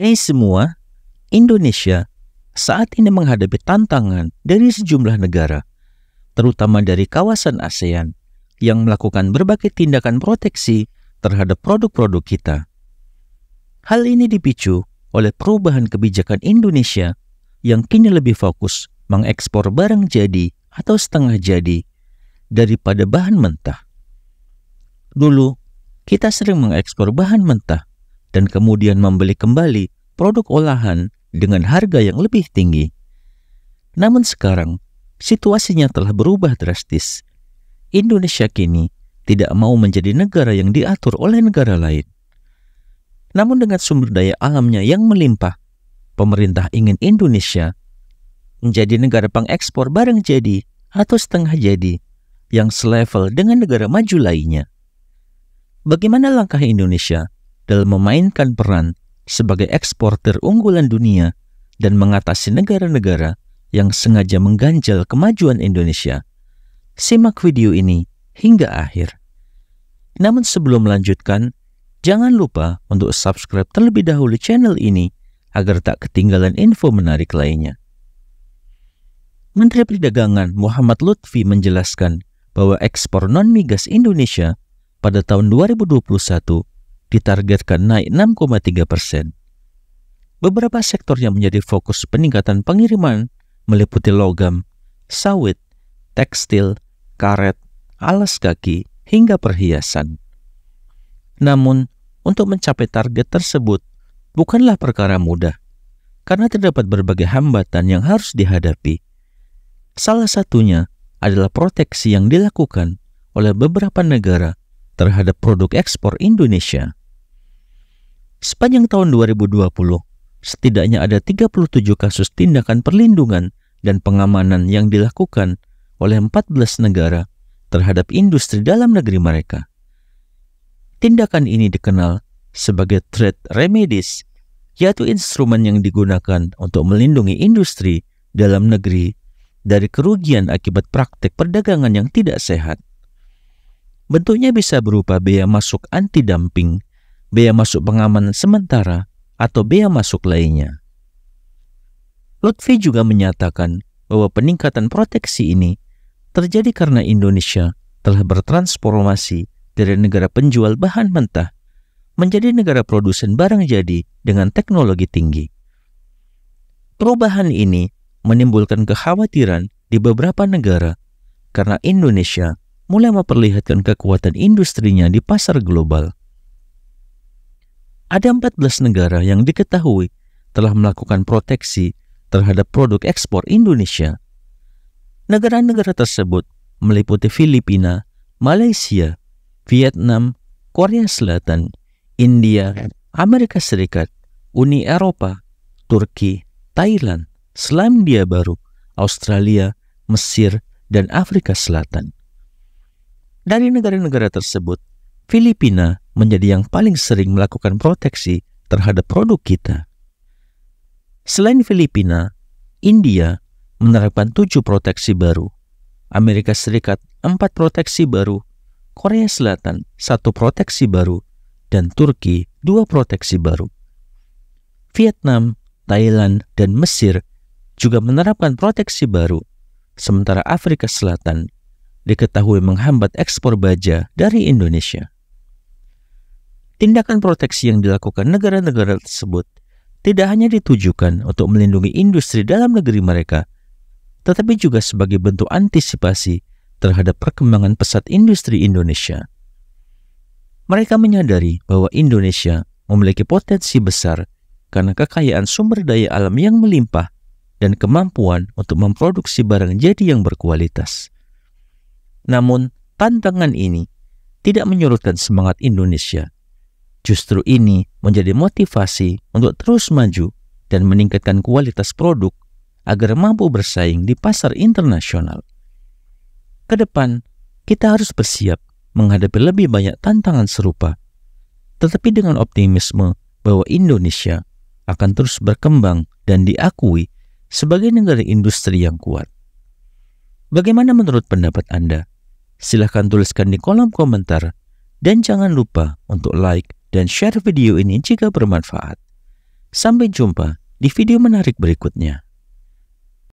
Hai semua, Indonesia saat ini menghadapi tantangan dari sejumlah negara, terutama dari kawasan ASEAN, yang melakukan berbagai tindakan proteksi terhadap produk-produk kita. Hal ini dipicu oleh perubahan kebijakan Indonesia yang kini lebih fokus mengekspor barang jadi atau setengah jadi daripada bahan mentah. Dulu, kita sering mengekspor bahan mentah dan kemudian membeli kembali produk olahan dengan harga yang lebih tinggi. Namun sekarang, situasinya telah berubah drastis. Indonesia kini tidak mau menjadi negara yang diatur oleh negara lain. Namun dengan sumber daya alamnya yang melimpah, pemerintah ingin Indonesia menjadi negara pengekspor barang jadi atau setengah jadi yang selevel dengan negara maju lainnya. Bagaimana langkah Indonesia dalam memainkan peran sebagai eksportir unggulan dunia dan mengatasi negara-negara yang sengaja mengganjal kemajuan Indonesia? Simak video ini hingga akhir. Namun sebelum melanjutkan, jangan lupa untuk subscribe terlebih dahulu channel ini agar tak ketinggalan info menarik lainnya. Menteri Perdagangan Muhammad Lutfi menjelaskan bahwa ekspor non-migas Indonesia pada tahun 2021 ditargetkan naik 6,3%. Beberapa sektor yang menjadi fokus peningkatan pengiriman meliputi logam, sawit, tekstil, karet, alas kaki, hingga perhiasan. Namun, untuk mencapai target tersebut bukanlah perkara mudah, karena terdapat berbagai hambatan yang harus dihadapi. Salah satunya adalah proteksi yang dilakukan oleh beberapa negara terhadap produk ekspor Indonesia. Sepanjang tahun 2020, setidaknya ada 37 kasus tindakan perlindungan dan pengamanan yang dilakukan oleh 14 negara terhadap industri dalam negeri mereka. Tindakan ini dikenal sebagai trade remedies, yaitu instrumen yang digunakan untuk melindungi industri dalam negeri dari kerugian akibat praktik perdagangan yang tidak sehat. Bentuknya bisa berupa bea masuk anti-dumping, bea masuk pengamanan sementara, atau bea masuk lainnya. Lutfi juga menyatakan bahwa peningkatan proteksi ini terjadi karena Indonesia telah bertransformasi dari negara penjual bahan mentah menjadi negara produsen barang jadi dengan teknologi tinggi. Perubahan ini menimbulkan kekhawatiran di beberapa negara karena Indonesia mulai memperlihatkan kekuatan industrinya di pasar global. Ada 14 negara yang diketahui telah melakukan proteksi terhadap produk ekspor Indonesia. Negara-negara tersebut meliputi Filipina, Malaysia, Vietnam, Korea Selatan, India, Amerika Serikat, Uni Eropa, Turki, Thailand, Selandia Baru, Australia, Mesir, dan Afrika Selatan. Dari negara-negara tersebut, Filipina menjadi yang paling sering melakukan proteksi terhadap produk kita. Selain Filipina, India menerapkan 7 proteksi baru, Amerika Serikat 4 proteksi baru, Korea Selatan 1 proteksi baru, dan Turki 2 proteksi baru. Vietnam, Thailand, dan Mesir juga menerapkan proteksi baru, sementara Afrika Selatan diketahui menghambat ekspor baja dari Indonesia. Tindakan proteksi yang dilakukan negara-negara tersebut tidak hanya ditujukan untuk melindungi industri dalam negeri mereka, tetapi juga sebagai bentuk antisipasi terhadap perkembangan pesat industri Indonesia. Mereka menyadari bahwa Indonesia memiliki potensi besar karena kekayaan sumber daya alam yang melimpah dan kemampuan untuk memproduksi barang jadi yang berkualitas. Namun, tantangan ini tidak menyurutkan semangat Indonesia. Justru ini menjadi motivasi untuk terus maju dan meningkatkan kualitas produk agar mampu bersaing di pasar internasional. Ke depan, kita harus bersiap menghadapi lebih banyak tantangan serupa, tetapi dengan optimisme bahwa Indonesia akan terus berkembang dan diakui sebagai negara industri yang kuat. Bagaimana menurut pendapat Anda? Silahkan tuliskan di kolom komentar dan jangan lupa untuk like dan share video ini jika bermanfaat. Sampai jumpa di video menarik berikutnya.